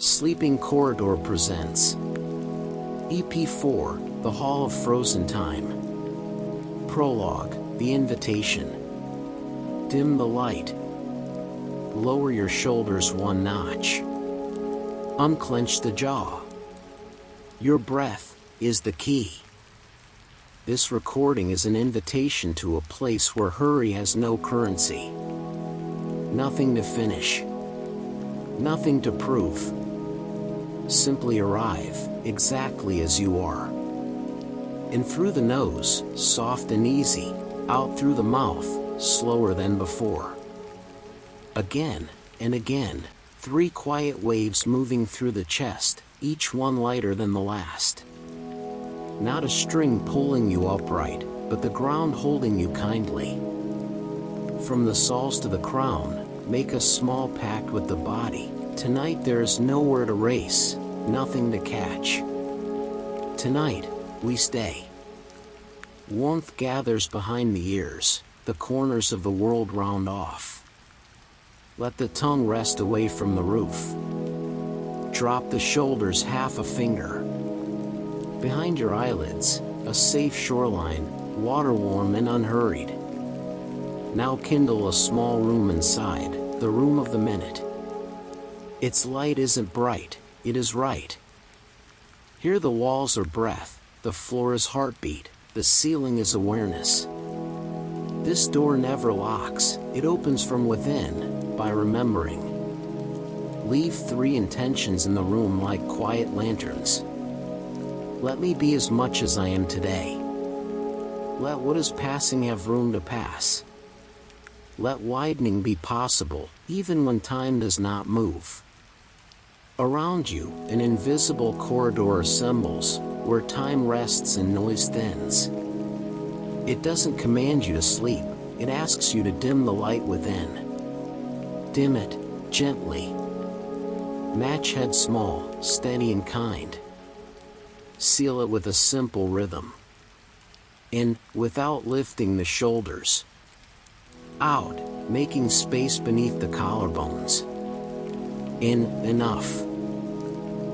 Sleeping Corridor presents EP4, The Hall of Frozen Time. Prologue, The Invitation. Dim the light. Lower your shoulders one notch. Unclench the jaw. Your breath is the key. This recording is an invitation to a place where hurry has no currency. Nothing to finish. Nothing to prove. Simply arrive, exactly as you are. In through the nose, soft and easy, out through the mouth, slower than before. Again and again, 3 quiet waves moving through the chest, each one lighter than the last. Not a string pulling you upright, but the ground holding you kindly. From the soles to the crown, make a small pact with the body. Tonight there is nowhere to race, nothing to catch. Tonight, we stay. Warmth gathers behind the ears, the corners of the world round off. Let the tongue rest away from the roof. Drop the shoulders half a finger. Behind your eyelids, a safe shoreline, water warm and unhurried. Now kindle a small room inside, the room of the minute. Its light isn't bright, it is right. Here the walls are breath, the floor is heartbeat, the ceiling is awareness. This door never locks, it opens from within, by remembering. Leave 3 intentions in the room like quiet lanterns. Let me be as much as I am today. Let what is passing have room to pass. Let widening be possible, even when time does not move. Around you, an invisible corridor assembles, where time rests and noise thins. It doesn't command you to sleep, it asks you to dim the light within. Dim it, gently. Match head small, steady and kind. Seal it with a simple rhythm. In, without lifting the shoulders. Out, making space beneath the collarbones. In, enough.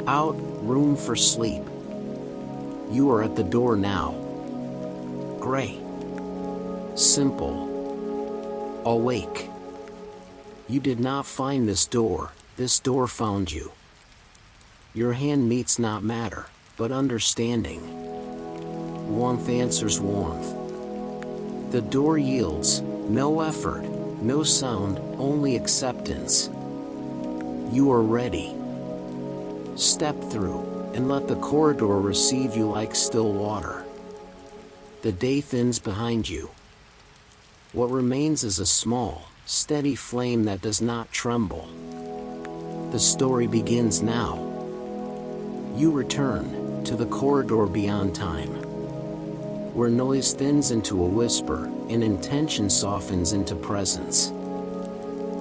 Out, room for sleep. You are at the door now. Gray. Simple. Awake. You did not find this door found you. Your hand meets not matter, but understanding. Warmth answers warmth. The door yields, no effort, no sound, only acceptance. You are ready. Step through, and let the corridor receive you like still water. The day thins behind you. What remains is a small, steady flame that does not tremble. The story begins now. You return to the corridor beyond time, where noise thins into a whisper and intention softens into presence.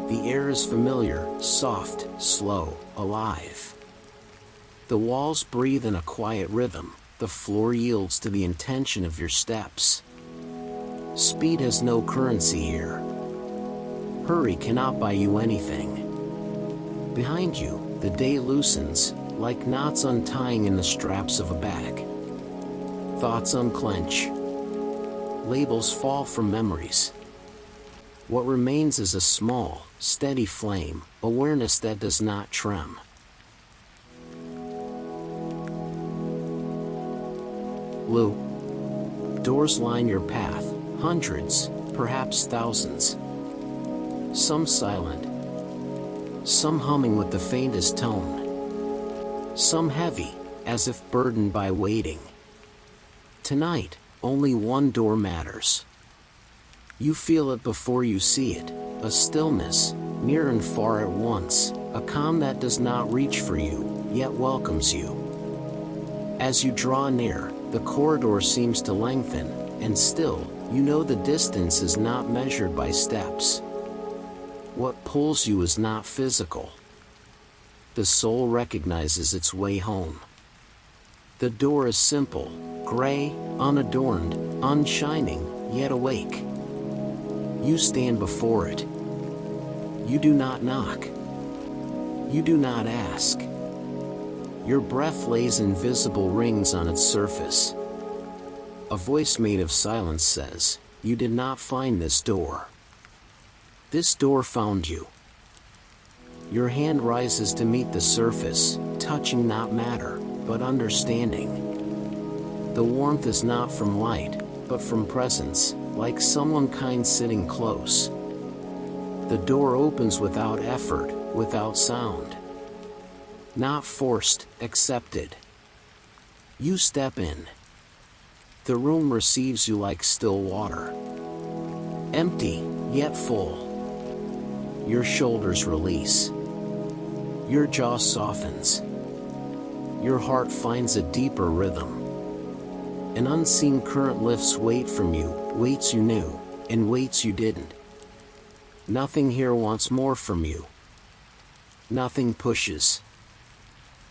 The air is familiar, soft, slow, alive. The walls breathe in a quiet rhythm, the floor yields to the intention of your steps. Speed has no currency here. Hurry cannot buy you anything. Behind you, the day loosens, like knots untying in the straps of a bag. Thoughts unclench. Labels fall from memories. What remains is a small, steady flame, awareness that does not trem. Blue. Doors line your path, hundreds, perhaps thousands. Some silent. Some humming with the faintest tone. Some heavy, as if burdened by waiting. Tonight, only one door matters. You feel it before you see it, a stillness, near and far at once, a calm that does not reach for you, yet welcomes you. As you draw near, the corridor seems to lengthen, and still, you know the distance is not measured by steps. What pulls you is not physical. The soul recognizes its way home. The door is simple, gray, unadorned, unshining, yet awake. You stand before it. You do not knock. You do not ask. Your breath lays invisible rings on its surface. A voice made of silence says, "You did not find this door. This door found you." Your hand rises to meet the surface, touching not matter, but understanding. The warmth is not from light, but from presence, like someone kind sitting close. The door opens without effort, without sound. Not forced, accepted. You step in. The room receives you like still water. Empty, yet full. Your shoulders release. Your jaw softens. Your heart finds a deeper rhythm. An unseen current lifts weight from you, weights you knew, and weights you didn't. Nothing here wants more from you. Nothing pushes.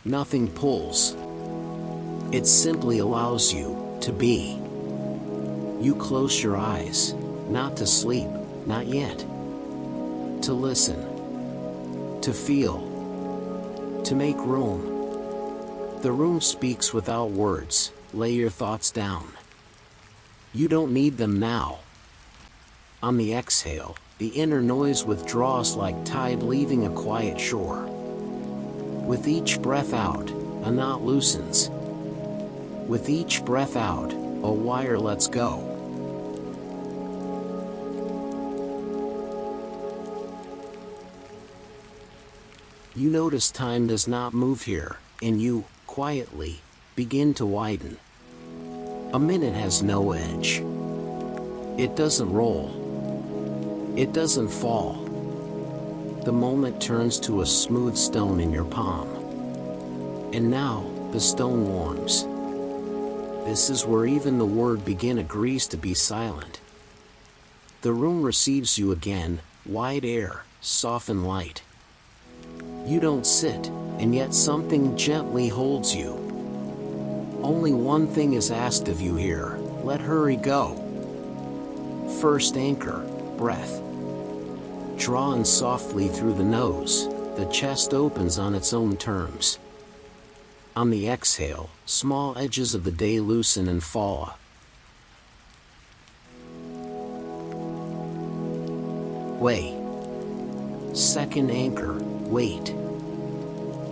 Nothing pulls. It simply allows you to be. You close your eyes, not to sleep, not yet. To listen. To feel. To make room. The room speaks without words. Lay your thoughts down. You don't need them now. On the exhale, the inner noise withdraws like tide leaving a quiet shore. With each breath out, a knot loosens. With each breath out, a wire lets go. You notice time does not move here, and you, quietly, begin to widen. A minute has no edge. It doesn't roll. It doesn't fall. The moment turns to a smooth stone in your palm. And now, the stone warms. This is where even the word begin agrees to be silent. The room receives you again, wide air, softened light. You don't sit, and yet something gently holds you. Only one thing is asked of you here, let hurry go. First anchor, breath. Drawn softly through the nose, the chest opens on its own terms. On the exhale, small edges of the day loosen and fall. Way. Second anchor, weight.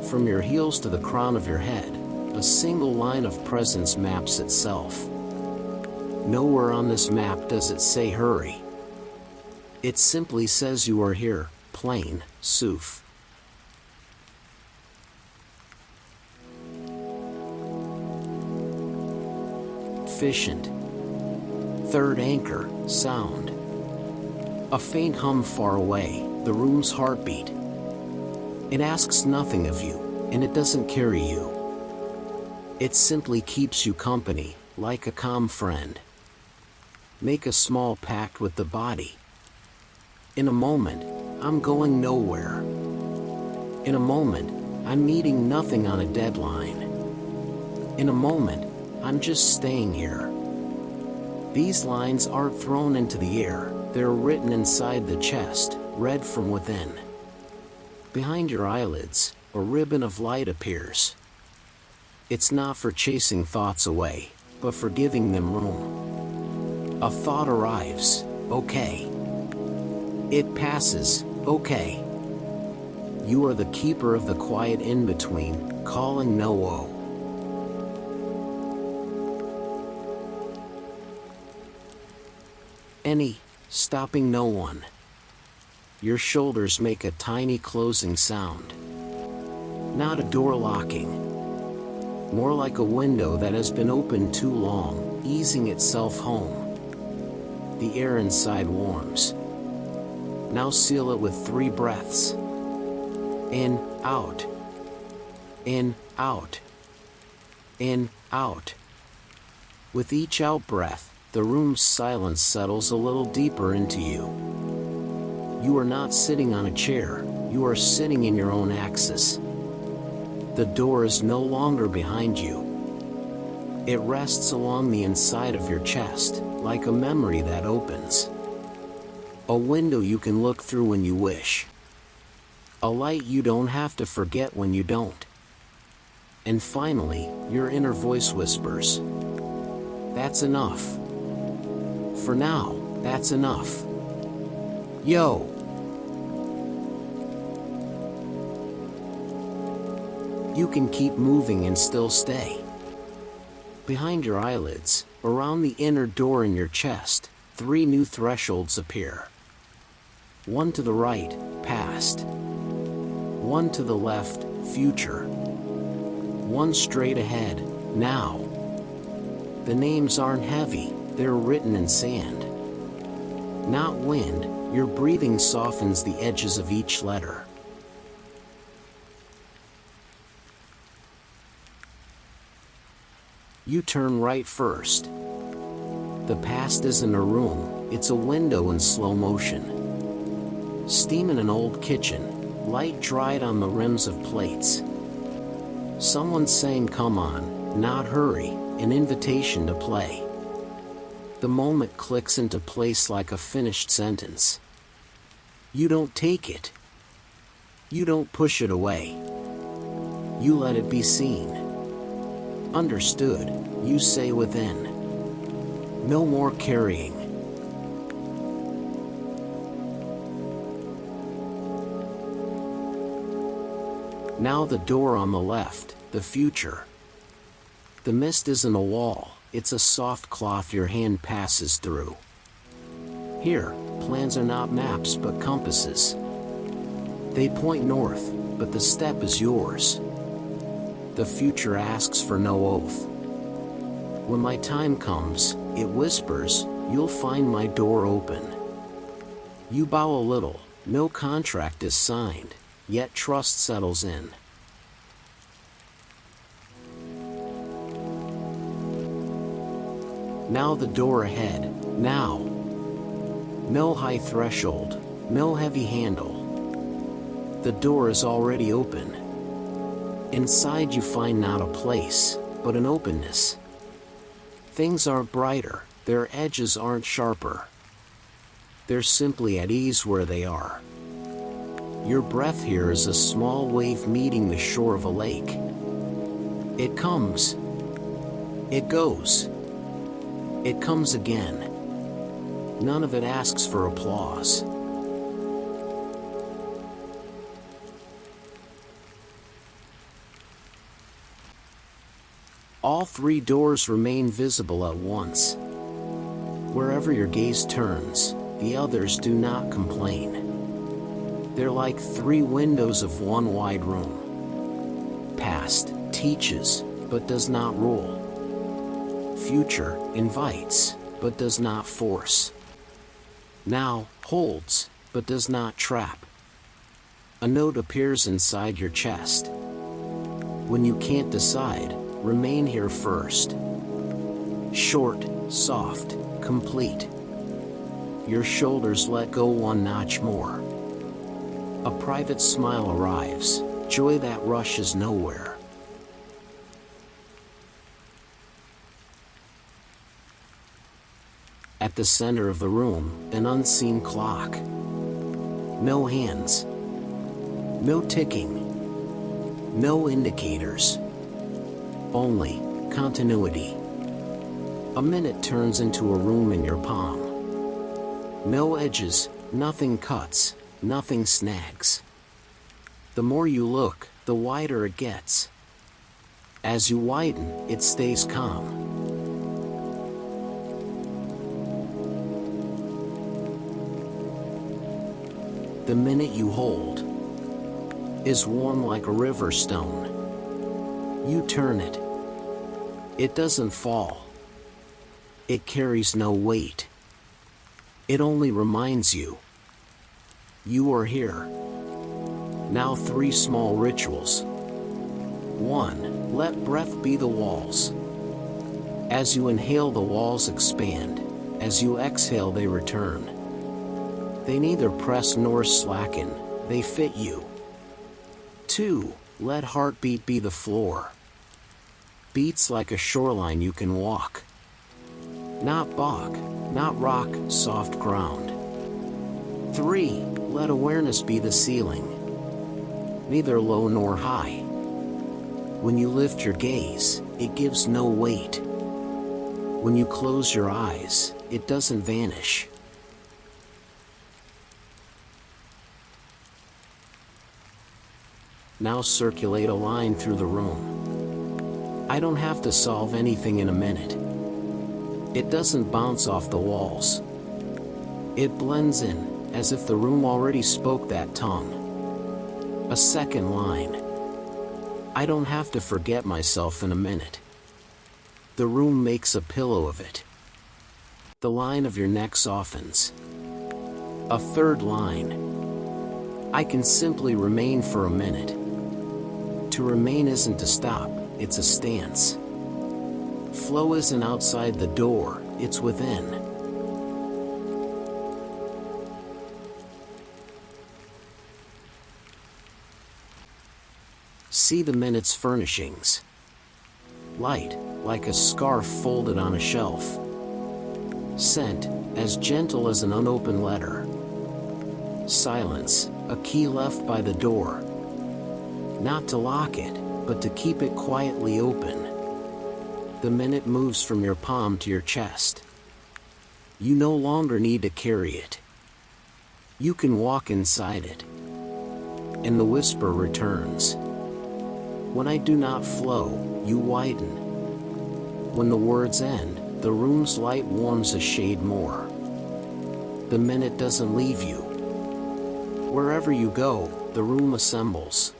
From your heels to the crown of your head, a single line of presence maps itself. Nowhere on this map does it say hurry. It simply says you are here, plain, soothes. Efficient. Third anchor, sound. A faint hum far away, the room's heartbeat. It asks nothing of you, and it doesn't carry you. It simply keeps you company, like a calm friend. Make a small pact with the body. In a moment, I'm going nowhere. In a moment, I'm meeting nothing on a deadline. In a moment, I'm just staying here. These lines aren't thrown into the air, they're written inside the chest, read from within. Behind your eyelids, a ribbon of light appears. It's not for chasing thoughts away, but for giving them room. A thought arrives, okay. It passes, okay. You are the keeper of the quiet in-between, calling no-o. Any, stopping no one. Your shoulders make a tiny closing sound. Not a door locking. More like a window that has been opened too long, easing itself home. The air inside warms. Now seal it with 3 breaths. In, out. In, out. In, out. With each out breath, the room's silence settles a little deeper into you. You are not sitting on a chair, you are sitting in your own axis. The door is no longer behind you. It rests along the inside of your chest, like a memory that opens. A window you can look through when you wish. A light you don't have to forget when you don't. And finally, your inner voice whispers, "That's enough. For now, that's enough. Yo." You can keep moving and still stay. Behind your eyelids, around the inner door in your chest, 3 new thresholds appear. One to the right, past. One to the left, future. One straight ahead, now. The names aren't heavy, they're written in sand. Not wind, your breathing softens the edges of each letter. You turn right first. The past isn't a room, it's a window in slow motion. Steam in an old kitchen, light dried on the rims of plates. Someone saying "come on, not hurry," an invitation to play. The moment clicks into place like a finished sentence. You don't take it. You don't push it away. You let it be seen. Understood, you say within. No more carrying. Now the door on the left, the future. The mist isn't a wall, it's a soft cloth your hand passes through. Here, plans are not maps but compasses. They point north, but the step is yours. The future asks for no oath. When my time comes, it whispers, "You'll find my door open." You bow a little, no contract is signed, yet trust settles in. Now the door ahead, now. No high threshold, no heavy handle. The door is already open. Inside you find not a place, but an openness. Things aren't brighter, their edges aren't sharper. They're simply at ease where they are. Your breath here is a small wave meeting the shore of a lake. It comes. It goes. It comes again. None of it asks for applause. All 3 doors remain visible at once. Wherever your gaze turns, the others do not complain. They're like 3 windows of one wide room. Past teaches, but does not rule. Future invites, but does not force. Now holds, but does not trap. A note appears inside your chest. When you can't decide, remain here first. Short, soft, complete. Your shoulders let go one notch more. A private smile arrives, joy that rushes nowhere. At the center of the room, an unseen clock. No hands. No ticking. No indicators. Only continuity. A minute turns into a room in your palm. No edges, nothing cuts, nothing snags. The more you look, the wider it gets. As you widen, it stays calm. The minute you hold is warm like a river stone. You turn it. It doesn't fall. It carries no weight. It only reminds you. You are here. Now 3 small rituals. 1. Let breath be the walls. As you inhale, the walls expand. As you exhale, they return. They neither press nor slacken, they fit you. 2. Let heartbeat be the floor. Beats like a shoreline you can walk. Not bog, not rock, soft ground. 3. Let awareness be the ceiling. Neither low nor high. When you lift your gaze, it gives no weight. When you close your eyes, it doesn't vanish. Now circulate a line through the room. I don't have to solve anything in a minute. It doesn't bounce off the walls. It blends in, as if the room already spoke that tongue. A second line. I don't have to forget myself in a minute. The room makes a pillow of it. The line of your neck softens. A third line. I can simply remain for a minute. To remain isn't to stop, it's a stance. Flow isn't outside the door, it's within. See the minute's furnishings. Light, like a scarf folded on a shelf. Scent, as gentle as an unopened letter. Silence, a key left by the door. Not to lock it, but to keep it quietly open. The minute moves from your palm to your chest. You no longer need to carry it. You can walk inside it. And the whisper returns. When I do not flow, you widen. When the words end, the room's light warms a shade more. The minute doesn't leave you. Wherever you go, the room assembles.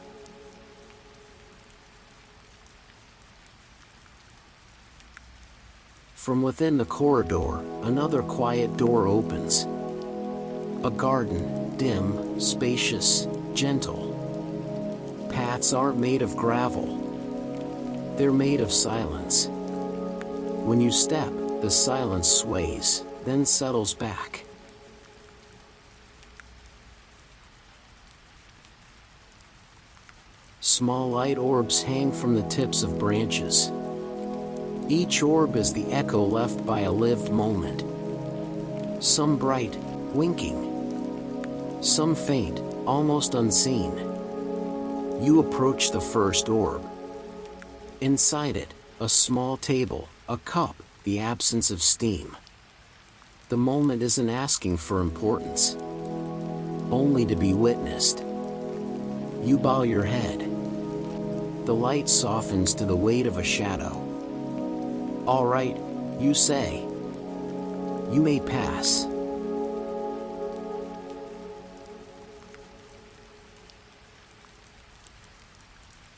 From within the corridor, another quiet door opens. A garden, dim, spacious, gentle. Paths aren't made of gravel. They're made of silence. When you step, the silence sways, then settles back. Small light orbs hang from the tips of branches. Each orb is the echo left by a lived moment. Some bright, winking. Some faint, almost unseen. You approach the first orb. Inside it, a small table, a cup, the absence of steam. The moment isn't asking for importance, only to be witnessed. You bow your head. The light softens to the weight of a shadow. All right, you say. You may pass.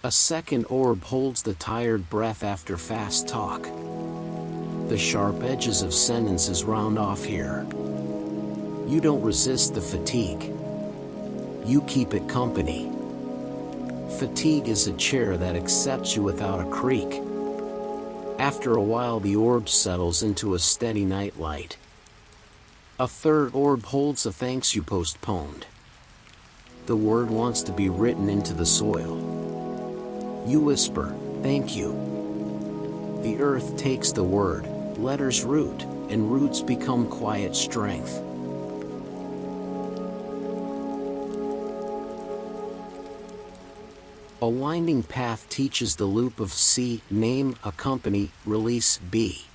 A second orb holds the tired breath after fast talk. The sharp edges of sentences round off here. You don't resist the fatigue. You keep it company. Fatigue is a chair that accepts you without a creak. After a while the orb settles into a steady night light. A third orb holds the thanks you postponed. The word wants to be written into the soil. You whisper, thank you. The earth takes the word, letters root, and roots become quiet strength. A winding path teaches the loop of C, name, accompany, release, be.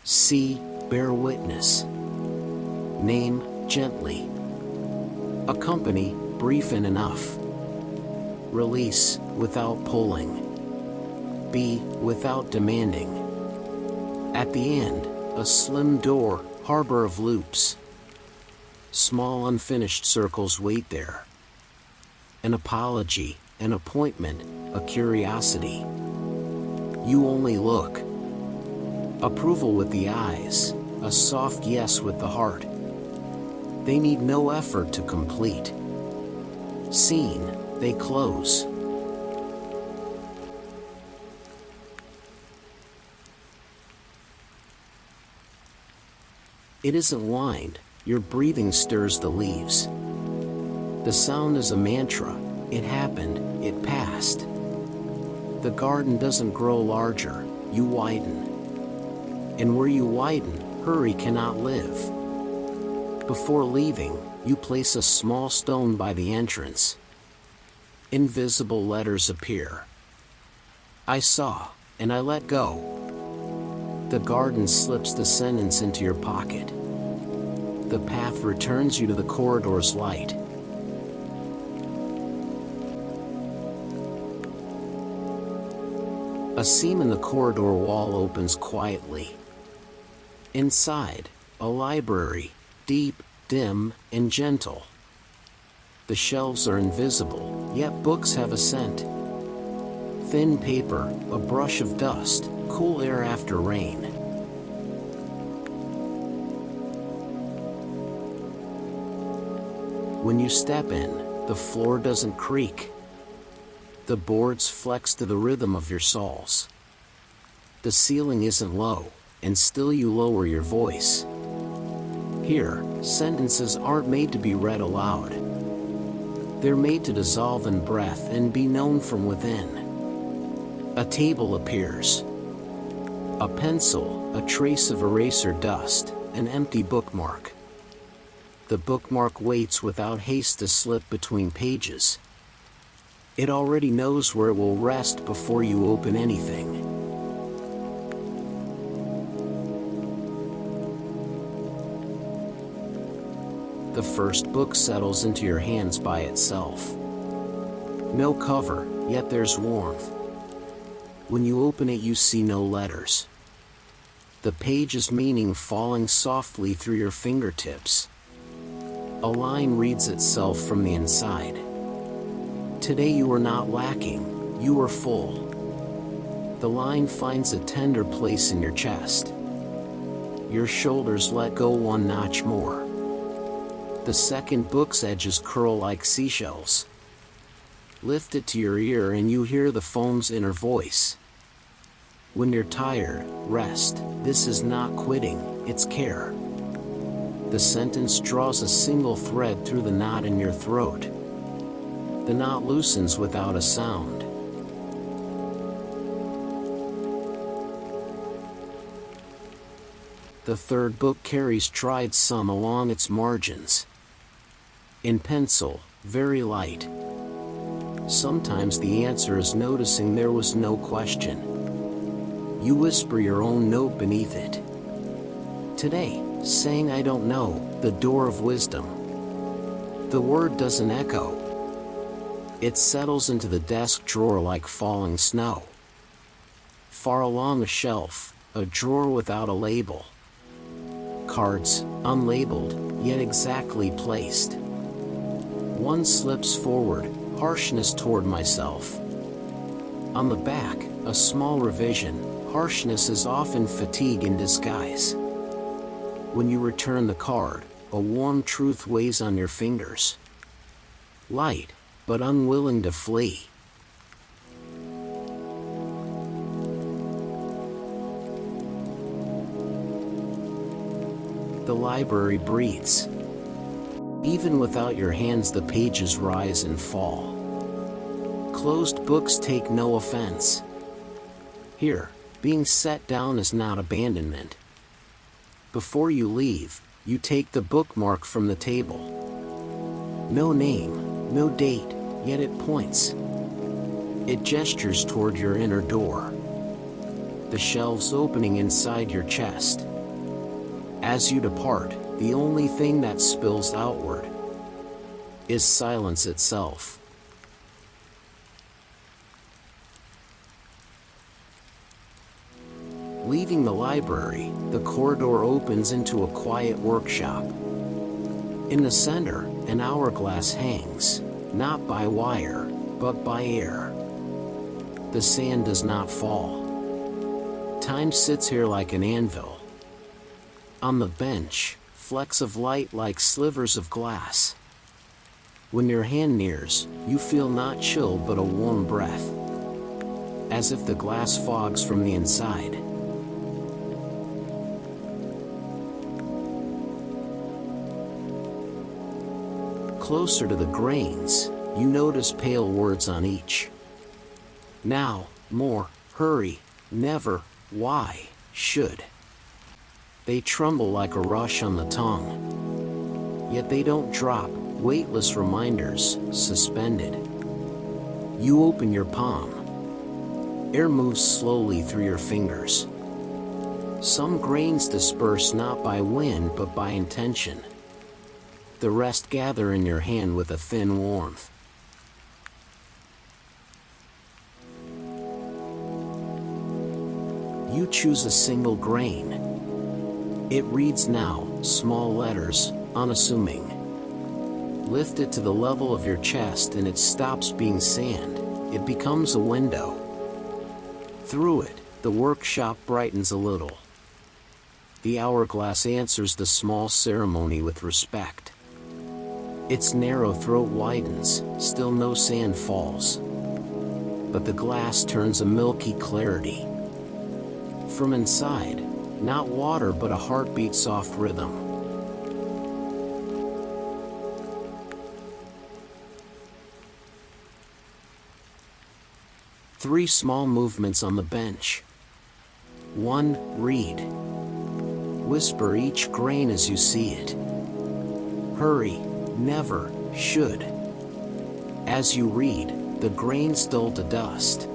C, bear witness. Name, gently. Accompany, brief and enough. Release, without pulling. Be, without demanding. At the end, a slim door, harbor of loops. Small unfinished circles wait there. An apology, an appointment, a curiosity. You only look. Approval with the eyes, a soft yes with the heart. They need no effort to complete. Seen, they close. It isn't wind, your breathing stirs the leaves. The sound is a mantra, it happened, it passed. The garden doesn't grow larger, you widen. And where you widen, hurry cannot live. Before leaving, you place a small stone by the entrance. Invisible letters appear. I saw, and I let go. The garden slips the sentence into your pocket. The path returns you to the corridor's light. A seam in the corridor wall opens quietly. Inside, a library, deep, dim, and gentle. The shelves are invisible, yet books have a scent. Thin paper, a brush of dust, cool air after rain. When you step in, the floor doesn't creak. The boards flex to the rhythm of your soles. The ceiling isn't low, and still you lower your voice. Here, sentences aren't made to be read aloud. They're made to dissolve in breath and be known from within. A table appears. A pencil, a trace of eraser dust, an empty bookmark. The bookmark waits without haste to slip between pages. It already knows where it will rest before you open anything. The first book settles into your hands by itself. No cover, yet there's warmth. When you open it, you see no letters. The page's meaning falling softly through your fingertips. A line reads itself from the inside. Today you are not lacking, you are full. The line finds a tender place in your chest. Your shoulders let go one notch more. The second book's edges curl like seashells. Lift it to your ear and you hear the phone's inner voice. When you're tired, rest. This is not quitting, it's care. The sentence draws a single thread through the knot in your throat. The knot loosens without a sound. The third book carries tried sum along its margins. In pencil, very light. Sometimes the answer is noticing there was no question. You whisper your own note beneath it. Today, saying I don't know, the door of wisdom. The word doesn't echo. It settles into the desk drawer like falling snow. Far along a shelf, a drawer without a label. Cards, unlabeled, yet exactly placed. One slips forward, harshness toward myself. On the back, a small revision, harshness is often fatigue in disguise. When you return the card, a warm truth weighs on your fingers. Light, but unwilling to flee. The library breathes. Even without your hands, the pages rise and fall. Closed books take no offense. Here, being set down is not abandonment. Before you leave, you take the bookmark from the table. No name, no date, yet it points. It gestures toward your inner door. The shelves opening inside your chest. As you depart, the only thing that spills outward is silence itself. Leaving the library, the corridor opens into a quiet workshop. In the center, an hourglass hangs, not by wire, but by air. The sand does not fall. Time sits here like an anvil. On the bench, flecks of light like slivers of glass. When your hand nears, you feel not chill but a warm breath, as if the glass fogs from the inside. Closer to the grains, you notice pale words on each. Now, more, hurry, never, why, should. They tremble like a rush on the tongue. Yet they don't drop, weightless reminders, suspended. You open your palm. Air moves slowly through your fingers. Some grains disperse not by wind but by intention. The rest gather in your hand with a thin warmth. You choose a single grain. It reads now, small letters, unassuming. Lift it to the level of your chest and it stops being sand. It becomes a window. Through it, the workshop brightens a little. The hourglass answers the small ceremony with respect. Its narrow throat widens, still no sand falls. But the glass turns a milky clarity. From inside, not water but a heartbeat soft rhythm. Three small movements on the bench. 1. Read. Whisper each grain as you see it. Hurry, never, should. As you read, the grains dull to dust.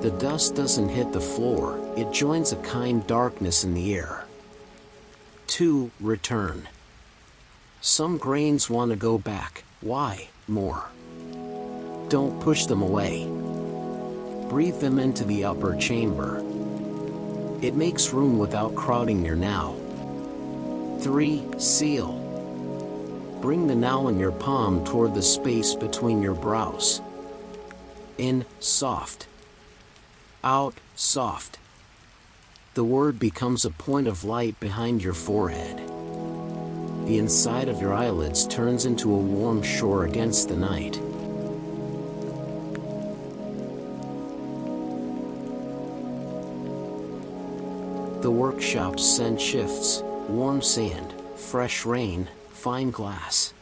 The dust doesn't hit the floor, it joins a kind darkness in the air. 2. Return. Some grains want to go back. Why? More. Don't push them away. Breathe them into the upper chamber. It makes room without crowding your now. 3. Seal. Bring the now in your palm toward the space between your brows. In, soft. Out, soft. The word becomes a point of light behind your forehead. The inside of your eyelids turns into a warm shore against the night. The workshop's scent shifts, warm sand, fresh rain, fine glass.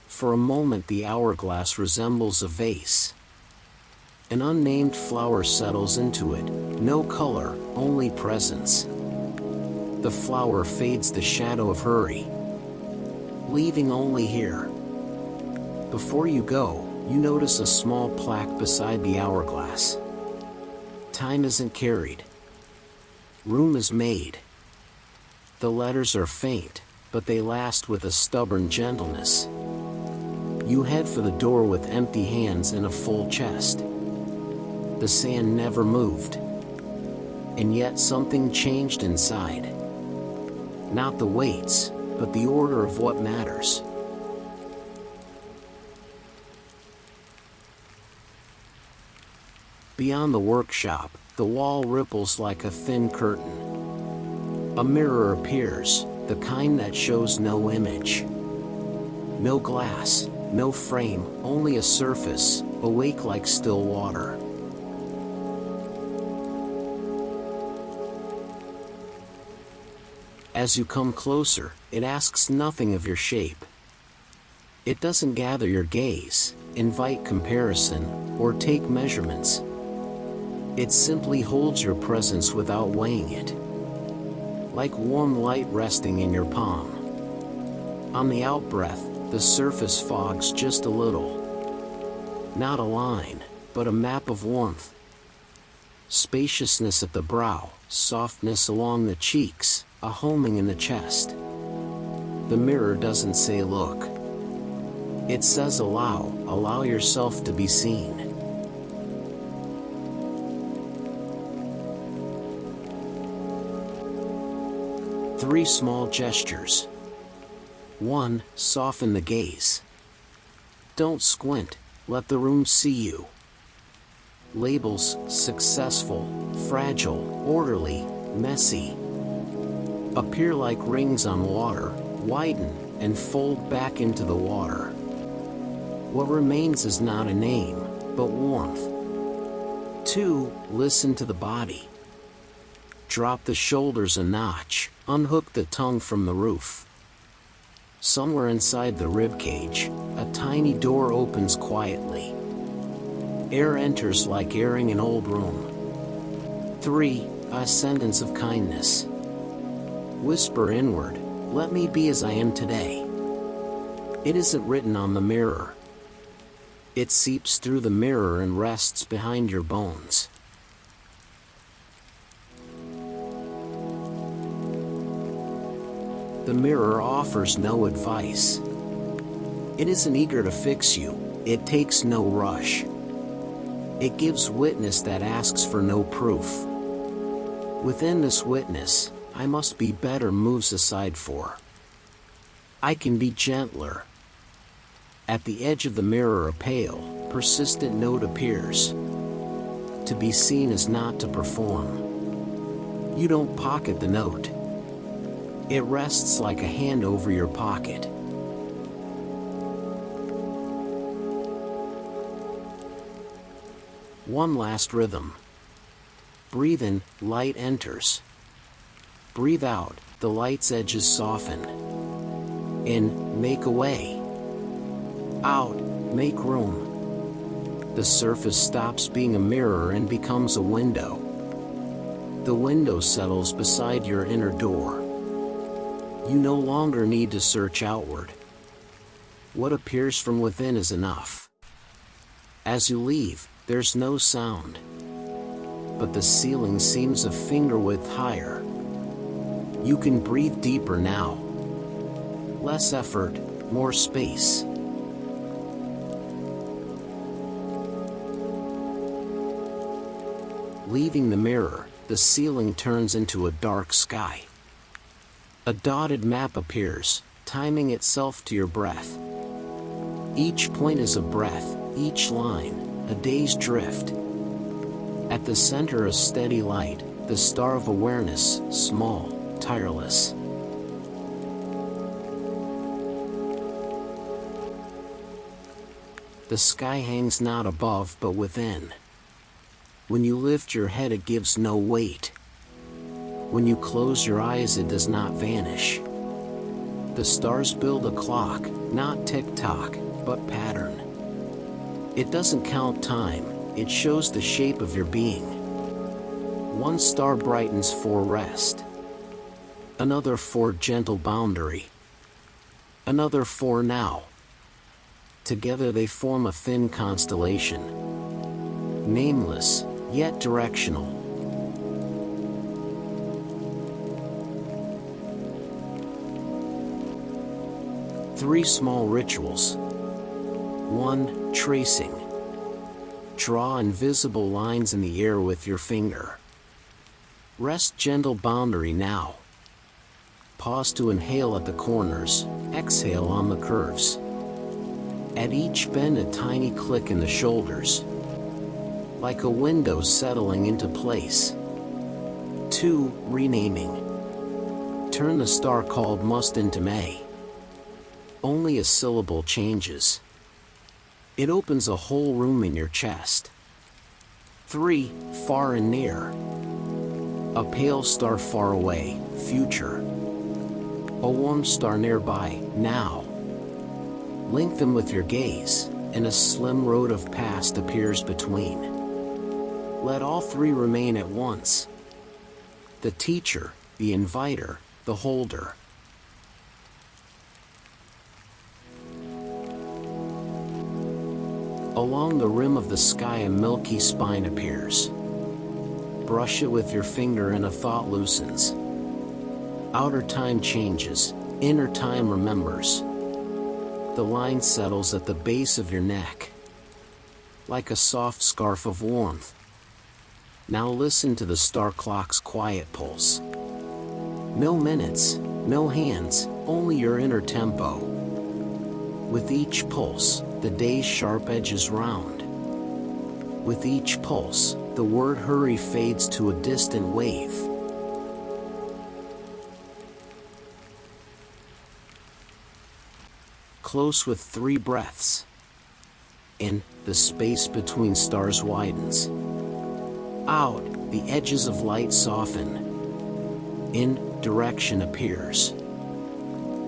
For a moment the hourglass resembles a vase. An unnamed flower settles into it, no color, only presence. The flower fades the shadow of hurry, leaving only here. Before you go, you notice a small plaque beside the hourglass. Time isn't carried. Room is made. The letters are faint, but they last with a stubborn gentleness. You head for the door with empty hands and a full chest. The sand never moved. And yet something changed inside. Not the weights, but the order of what matters. Beyond the workshop, the wall ripples like a thin curtain. A mirror appears, the kind that shows no image. No glass, no frame, only a surface, awake like still water. As you come closer, it asks nothing of your shape. It doesn't gather your gaze, invite comparison, or take measurements. It simply holds your presence without weighing it. Like warm light resting in your palm. On the out-breath, the surface fogs just a little. Not a line, but a map of warmth. Spaciousness at the brow, softness along the cheeks, a homing in the chest. The mirror doesn't say look. It says allow yourself to be seen. Three small gestures. 1. Soften the gaze. Don't squint, let the room see you. Labels: successful, fragile, orderly, messy. Appear like rings on water, widen, and fold back into the water. What remains is not a name, but warmth. 2. Listen to the body. Drop the shoulders a notch, unhook the tongue from the roof. Somewhere inside the ribcage, a tiny door opens quietly. Air enters like airing an old room. 3. A sentence of kindness. Whisper inward, let me be as I am today. It isn't written on the mirror. It seeps through the mirror and rests behind your bones. The mirror offers no advice. It isn't eager to fix you, it takes no rush. It gives witness that asks for no proof. Within this witness, I must be better moves aside for. I can be gentler. At the edge of the mirror a pale, persistent note appears. To be seen is not to perform. You don't pocket the note. It rests like a hand over your pocket. One last rhythm. Breathe in, light enters. Breathe out, the light's edges soften. In, make a way. Out, make room. The surface stops being a mirror and becomes a window. The window settles beside your inner door. You no longer need to search outward. What appears from within is enough. As you leave, there's no sound. But the ceiling seems a finger width higher. You can breathe deeper now. Less effort, more space. Leaving the mirror, the ceiling turns into a dark sky. A dotted map appears, timing itself to your breath. Each point is a breath, each line, a day's drift. At the center a steady light, the star of awareness, small, tireless. The sky hangs not above but within. When you lift your head it gives no weight. When you close your eyes it does not vanish. The stars build a clock, not tick-tock, but pattern. It doesn't count time, it shows the shape of your being. One star brightens for rest. Another for gentle boundary. Another for now. Together they form a thin constellation. Nameless, yet directional. Three small rituals. 1. Tracing. Draw invisible lines in the air with your finger. Rest gentle boundary now. Pause to inhale at the corners, exhale on the curves. At each bend a tiny click in the shoulders. Like a window settling into place. 2. Renaming. Turn the star called must into may. Only a syllable changes. It opens a whole room in your chest. 3. Far and near. A pale star far away, future. A warm star nearby, now. Link them with your gaze, and a slim road of past appears between. Let all three remain at once. The teacher, the inviter, the holder. Along the rim of the sky a milky spine appears. Brush it with your finger and a thought loosens. Outer time changes, inner time remembers. The line settles at the base of your neck. Like a soft scarf of warmth. Now listen to the star clock's quiet pulse. No minutes, no hands, only your inner tempo. With each pulse, the day's sharp edges round. With each pulse, the word hurry fades to a distant wave. Close with 3 breaths. In, the space between stars widens. Out, the edges of light soften. In, direction appears.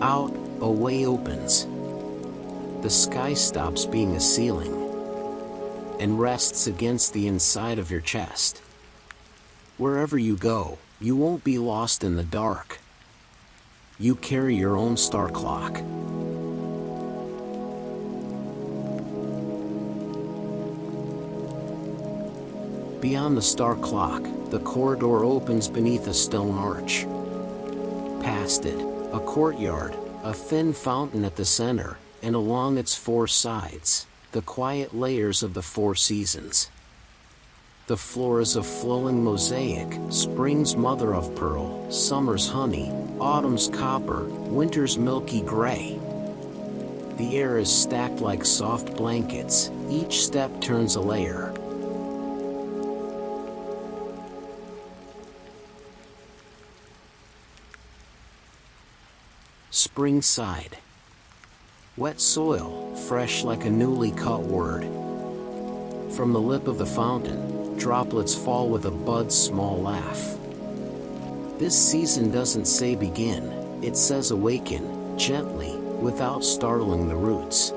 Out, a way opens. The sky stops being a ceiling and rests against the inside of your chest. Wherever you go, you won't be lost in the dark. You carry your own star clock. Beyond the star clock, the corridor opens beneath a stone arch. Past it, a courtyard, a thin fountain at the center, and along its four sides, the quiet layers of the four seasons. The floor is a flowing mosaic, spring's mother of pearl, summer's honey, autumn's copper, winter's milky gray. The air is stacked like soft blankets, each step turns a layer. Spring side. Wet soil, fresh like a newly cut word. From the lip of the fountain, droplets fall with a bud's small laugh. This season doesn't say begin, it says awaken, gently, without startling the roots.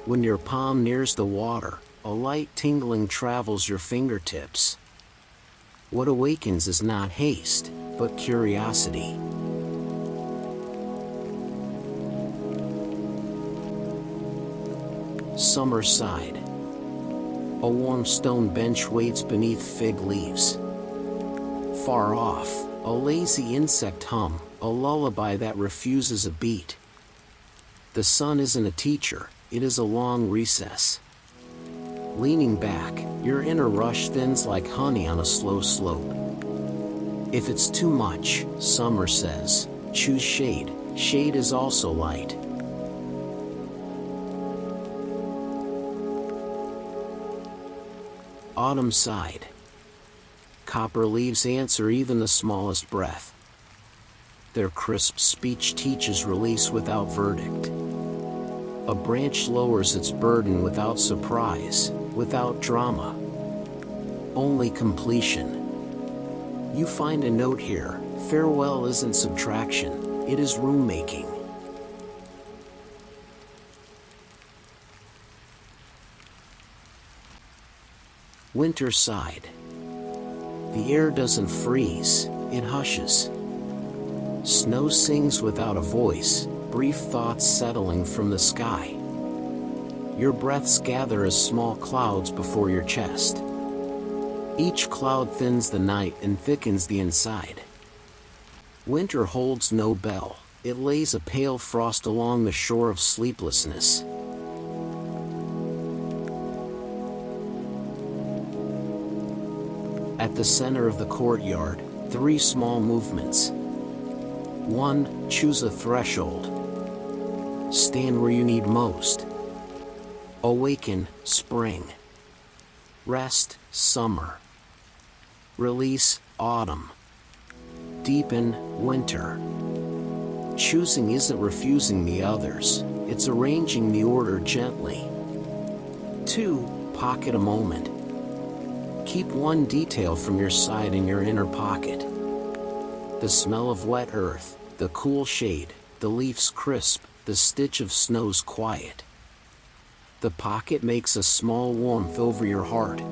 When your palm nears the water, a light tingling travels your fingertips. What awakens is not haste, but curiosity. Summer side. A warm stone bench waits beneath fig leaves. Far off, a lazy insect hum, a lullaby that refuses a beat. The sun isn't a teacher, it is a long recess. Leaning back, your inner rush thins like honey on a slow slope. If it's too much, summer says, choose shade, shade is also light. Autumn side. Copper leaves answer even the smallest breath. Their crisp speech teaches release without verdict. A branch lowers its burden without surprise, without drama. Only completion. You find a note here, farewell isn't subtraction, it is room making. Winter side. The air doesn't freeze, it hushes. Snow sings without a voice, brief thoughts settling from the sky. Your breaths gather as small clouds before your chest. Each cloud thins the night and thickens the inside. Winter holds no bell, it lays a pale frost along the shore of sleeplessness. At the center of the courtyard, three small movements. 1. Choose a threshold. Stand where you need most. Awaken, spring. Rest, summer. Release, autumn. Deepen, winter. Choosing isn't refusing the others, it's arranging the order gently. 2. Pocket a moment. Keep one detail from your side in your inner pocket. The smell of wet earth, the cool shade, the leaves crisp, the stitch of snow's quiet. The pocket makes a small warmth over your heart.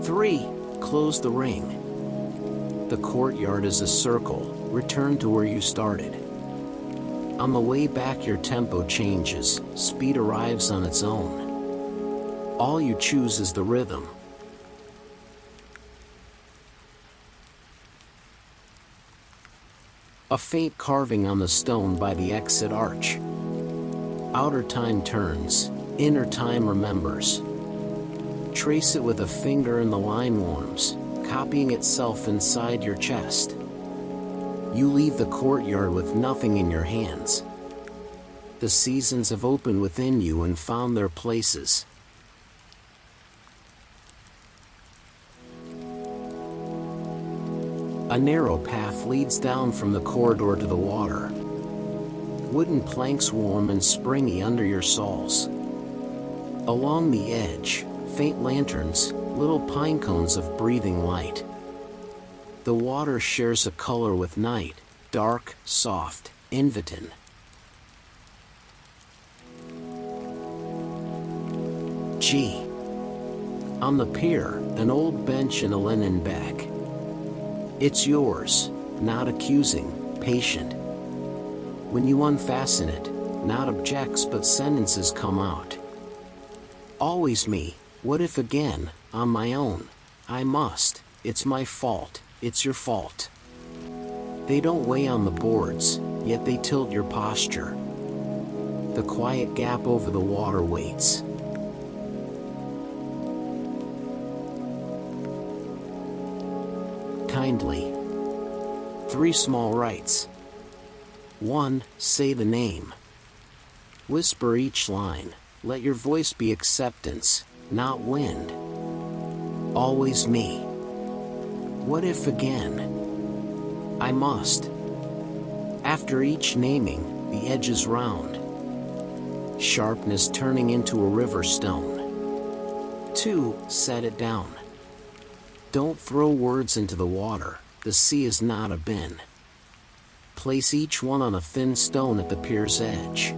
3. Close the ring. The courtyard is a circle, return to where you started. On the way back your tempo changes, speed arrives on its own. All you choose is the rhythm. A faint carving on the stone by the exit arch. Outer time turns, inner time remembers. Trace it with a finger and the line warms, copying itself inside your chest. You leave the courtyard with nothing in your hands. The seasons have opened within you and found their places. A narrow path leads down from the corridor to the water. Wooden planks warm and springy under your soles. Along the edge, faint lanterns, little pine cones of breathing light. The water shares a color with night, dark, soft, inviting. G. On the pier, an old bench and a linen bag. It's yours, not accusing, patient. When you unfasten it, not objects but sentences come out. Always me, what if again, On my own. I must. It's my fault. It's your fault. They don't weigh on the boards, yet they tilt your posture. The quiet gap over the water waits. Kindly. 3 small rights. 1. Say the name. Whisper each line. Let your voice be acceptance, not wind. Always me. What if again? I must. After each naming, the edge is round. Sharpness turning into a river stone. 2. Set it down. Don't throw words into the water, the sea is not a bin. Place each one on a thin stone at the pier's edge.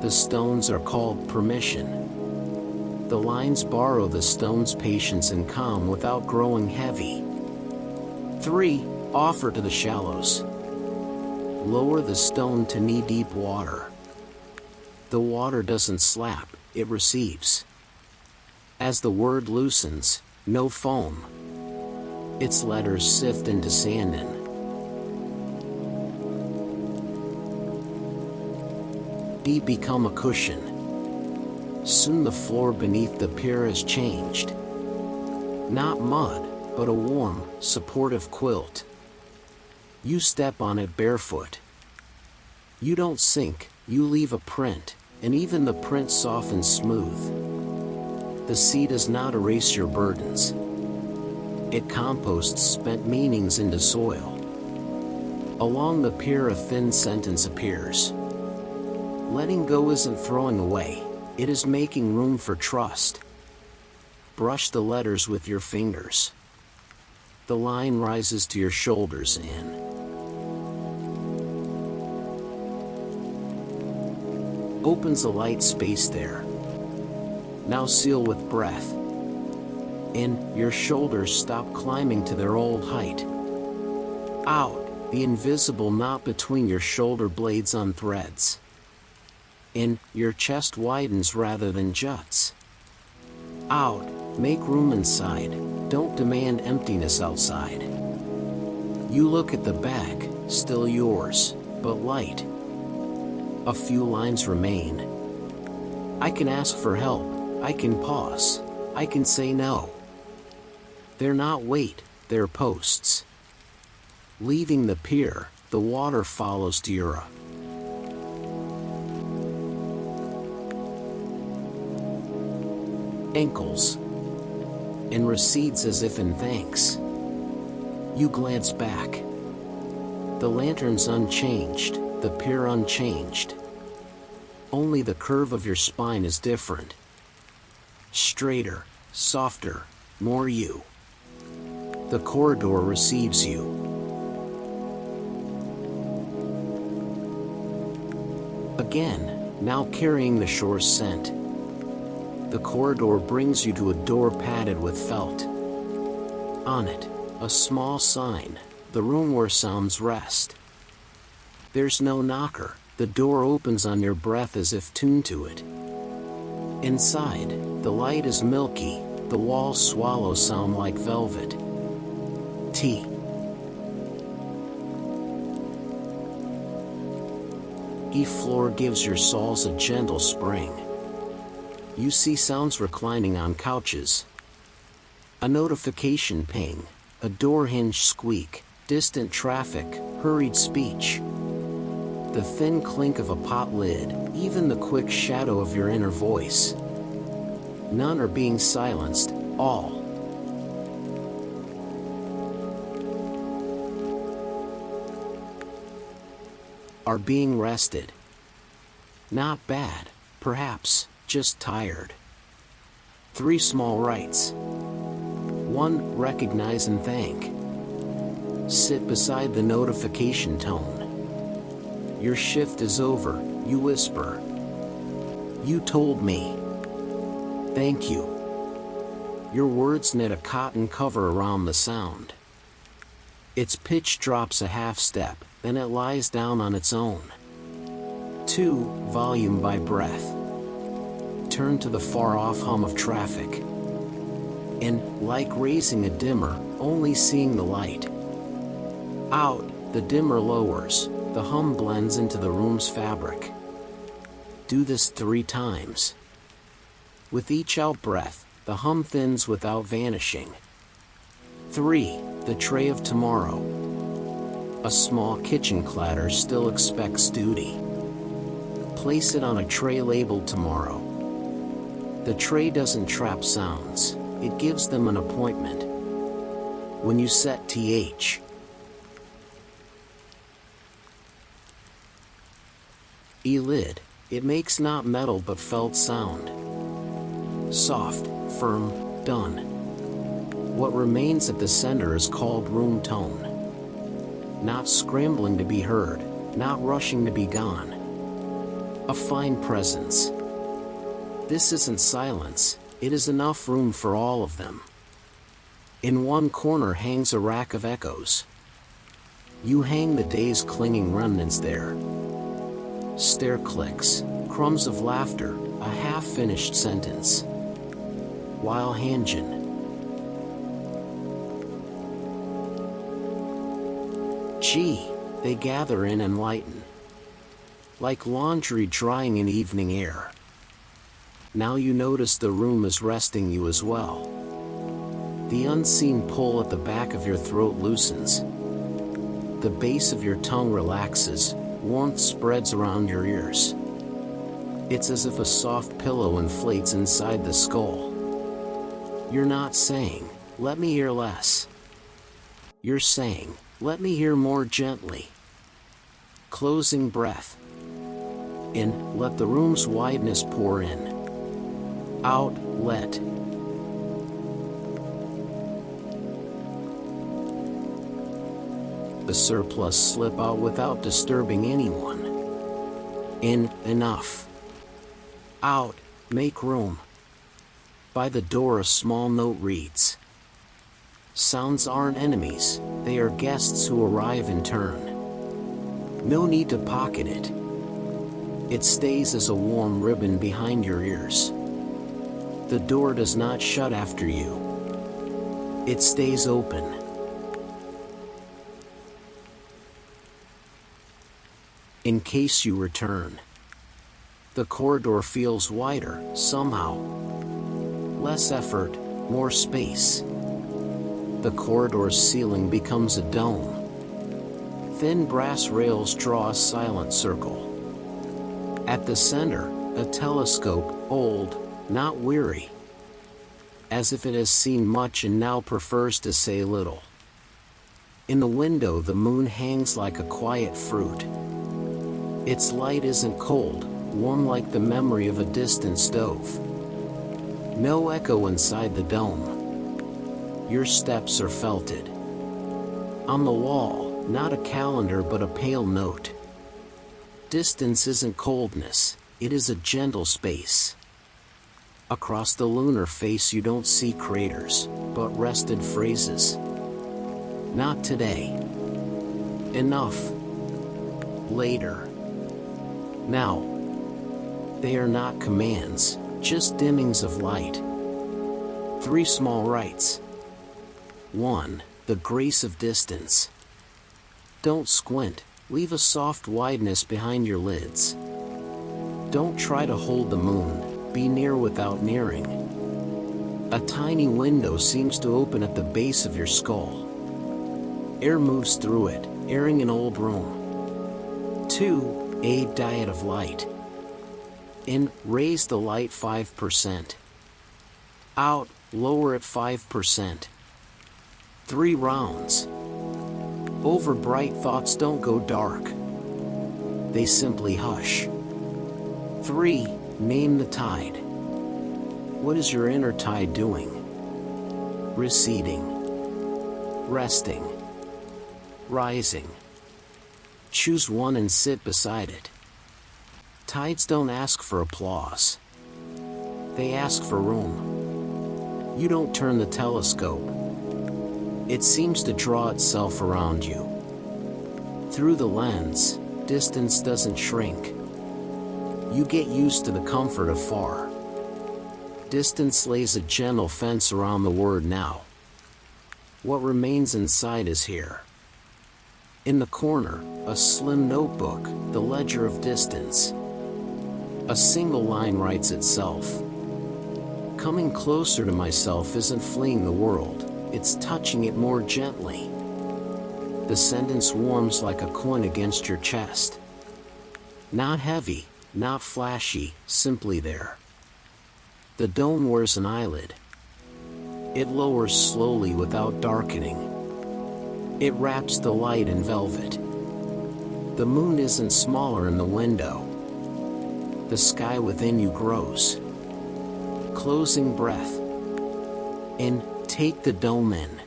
The stones are called permission. The lines borrow the stone's patience and calm without growing heavy. 3. Offer to the shallows. Lower the stone to knee-deep water. The water doesn't slap, it receives. As the word loosens, no foam. Its letters sift into sandin. Deep become a cushion. Soon the floor beneath the pier has changed. Not mud, but a warm, supportive quilt. You step on it barefoot. You don't sink, you leave a print, and even the print softens smooth. The sea does not erase your burdens. It composts spent meanings into soil. Along the pier a thin sentence appears. Letting go isn't throwing away, it is making room for trust. Brush the letters with your fingers. The line rises to your shoulders in. Opens a light space there. Now seal with breath. In, your shoulders stop climbing to their old height. Out, the invisible knot between your shoulder blades unthreads. In, your chest widens rather than juts. Out, make room inside, don't demand emptiness outside. You look at the bag, still yours, but light. A few lines remain. I can ask for help, I can pause, I can say no. They're not weight, they're posts. Leaving the pier, the water follows to your ankles, and recedes as if in thanks. You glance back. The lantern's unchanged, the pier unchanged. Only the curve of your spine is different. Straighter, softer, more you. The corridor receives you. Again, now carrying the shore's scent. The corridor brings you to a door padded with felt. On it, a small sign, the room where sounds rest. There's no knocker, the door opens on your breath as if tuned to it. Inside, the light is milky, the walls swallow sound like velvet. Tea. E4 gives your soles a gentle spring. You see sounds reclining on couches. A notification ping, a door hinge squeak, distant traffic, hurried speech. The thin clink of a pot lid, even the quick shadow of your inner voice. None are being silenced, all. Are being rested. Not bad, perhaps, just tired. 3 small rights. 1. Recognize and thank. Sit beside the notification tone. Your shift is over, you whisper. You told me. Thank you. Your words knit a cotton cover around the sound. Its pitch drops a half step, then it lies down on its own. 2. Volume by breath. Turn to the far-off hum of traffic. In, like raising a dimmer, only seeing the light. Out, the dimmer lowers, the hum blends into the room's fabric. Do this 3 times. With each out-breath, the hum thins without vanishing. 3. The tray of tomorrow. A small kitchen clatter still expects duty. Place it on a tray labeled tomorrow. The tray doesn't trap sounds, it gives them an appointment. When you set TH, E-lid, it makes not metal but felt sound. Soft, firm, done. What remains at the center is called room tone. Not scrambling to be heard, not rushing to be gone. A fine presence. This isn't silence, it is enough room for all of them. In one corner hangs a rack of echoes. You hang the day's clinging remnants there. Stair clicks, crumbs of laughter, a half-finished sentence. While Hanjin. Gee, they gather in and lighten. Like laundry drying in evening air. Now you notice the room is resting you as well. The unseen pull at the back of your throat loosens. The base of your tongue relaxes, warmth spreads around your ears. It's as if a soft pillow inflates inside the skull. You're not saying, "Let me hear less." You're saying, "Let me hear more gently." Closing breath. In, let the room's wideness pour in. Out, let. The surplus slip out without disturbing anyone. In, enough. Out, make room. By the door a small note reads. Sounds aren't enemies, they are guests who arrive in turn. No need to pocket it. It stays as a warm ribbon behind your ears. The door does not shut after you. It stays open. In case you return. The corridor feels wider, somehow. Less effort, more space. The corridor's ceiling becomes a dome. Thin brass rails draw a silent circle. At the center, a telescope, old, not weary. As if it has seen much and now prefers to say little. In the window the moon hangs like a quiet fruit. Its light isn't cold, warm like the memory of a distant stove. No echo inside the dome. Your steps are felted. On the wall, not a calendar but a pale note. Distance isn't coldness, it is a gentle space. Across the lunar face you don't see craters, but rested phrases. Not today. Enough. Later. Now. They are not commands, just dimmings of light. 3 small rights. 1. The grace of distance. Don't squint, leave a soft wideness behind your lids. Don't try to hold the moon, be near without nearing. A tiny window seems to open at the base of your skull. Air moves through it, airing an old room. 2. A diet of light. In, raise the light 5%. Out, lower it 5%. 3 rounds. Over bright thoughts don't go dark. They simply hush. 3. Name the tide. What is your inner tide doing? Receding. Resting. Rising. Choose one and sit beside it. Tides don't ask for applause. They ask for room. You don't turn the telescope. It seems to draw itself around you. Through the lens, distance doesn't shrink. You get used to the comfort of far. Distance lays a gentle fence around the word now. What remains inside is here. In the corner, a slim notebook, the ledger of distance. A single line writes itself. Coming closer to myself isn't fleeing the world, it's touching it more gently. The sentence warms like a coin against your chest. Not heavy, not flashy, simply there. The dome wears an eyelid. It lowers slowly without darkening. It wraps the light in velvet. The moon isn't smaller in the window. The sky within you grows. Closing breath. In, take the dome in.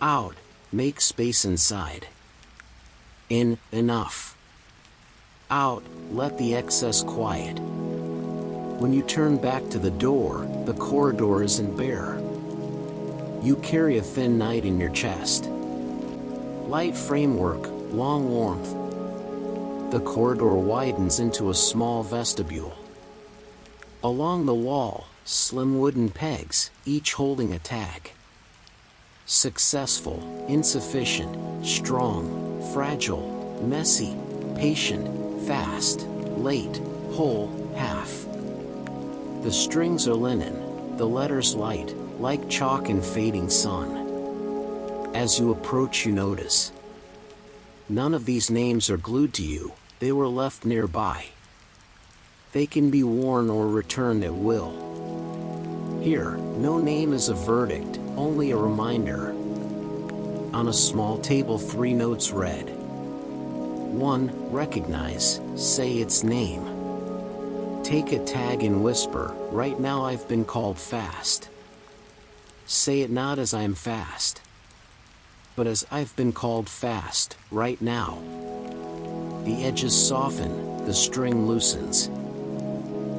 Out, make space inside. In, enough. Out, let the excess quiet. When you turn back to the door, the corridor isn't bare. You carry a thin night in your chest. Light framework, long warmth. The corridor widens into a small vestibule. Along the wall, slim wooden pegs, each holding a tag. Successful, insufficient, strong, fragile, messy, patient, fast, late, whole, half. The strings are linen, the letters light, like chalk in fading sun. As you approach, you notice. None of these names are glued to you, they were left nearby. They can be worn or returned at will. Here, no name is a verdict, only a reminder. On a small table, 3 notes read. 1. Recognize, say its name. Take a tag and whisper, right now I've been called fast. Say it not as I am fast, but as I've been called fast, right now. The edges soften, the string loosens.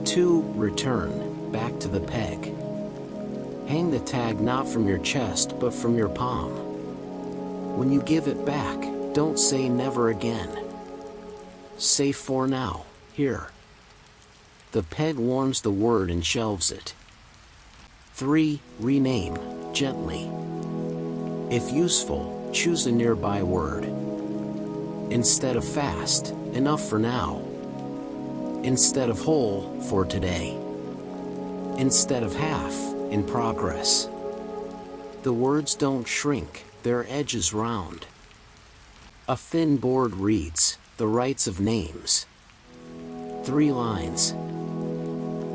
2. Return, back to the peg. Hang the tag not from your chest but from your palm. When you give it back, don't say never again. Say for now, here. The peg warms the word and shelves it. 3. Rename, gently. If useful, choose a nearby word. Instead of fast, enough for now. Instead of whole, for today. Instead of half, in progress. The words don't shrink, their edges round. A thin board reads, the rights of names. 3 lines.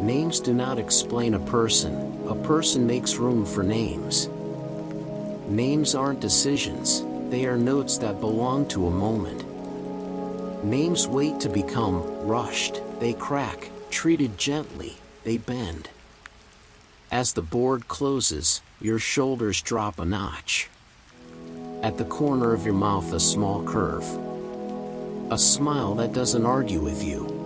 Names do not explain a person makes room for names. Names aren't decisions, they are notes that belong to a moment. Names wait to become rushed, they crack, treated gently, they bend. As the board closes, your shoulders drop a notch. At the corner of your mouth, a small curve. A smile that doesn't argue with you.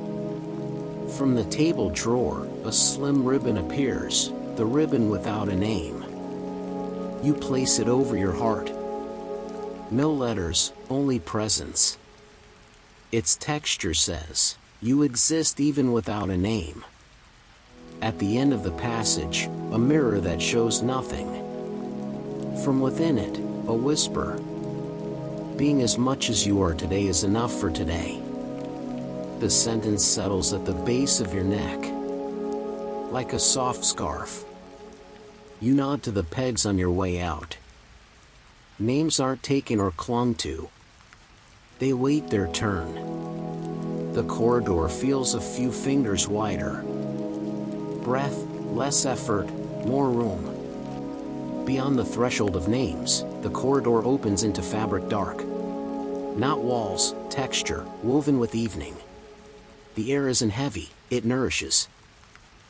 From the table drawer, a slim ribbon appears, the ribbon without a name. You place it over your heart. No letters, only presence. Its texture says, you exist even without a name. At the end of the passage, a mirror that shows nothing. From within it, a whisper. Being as much as you are today is enough for today. The sentence settles at the base of your neck. Like a soft scarf. You nod to the pegs on your way out. Names aren't taken or clung to. They wait their turn. The corridor feels a few fingers wider. Breath, less effort, more room. Beyond the threshold of names, the corridor opens into fabric dark. Not walls, texture, woven with evening. The air isn't heavy, it nourishes.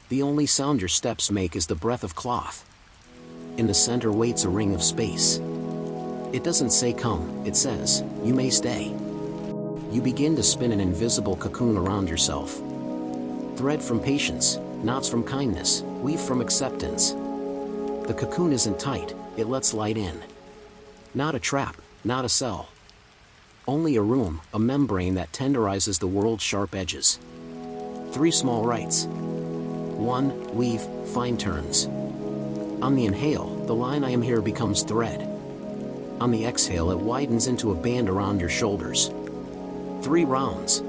The only sound your steps make is the breath of cloth. In the center waits a ring of space. It doesn't say come, it says, you may stay. You begin to spin an invisible cocoon around yourself. Thread from patience, knots from kindness, weave from acceptance. The cocoon isn't tight, it lets light in. Not a trap, not a cell. Only a room, a membrane that tenderizes the world's sharp edges. 3 small rights. 1. Weave, fine turns. On the inhale, the line "I am here" becomes thread. On the exhale, it widens into a band around your shoulders. 3 rounds.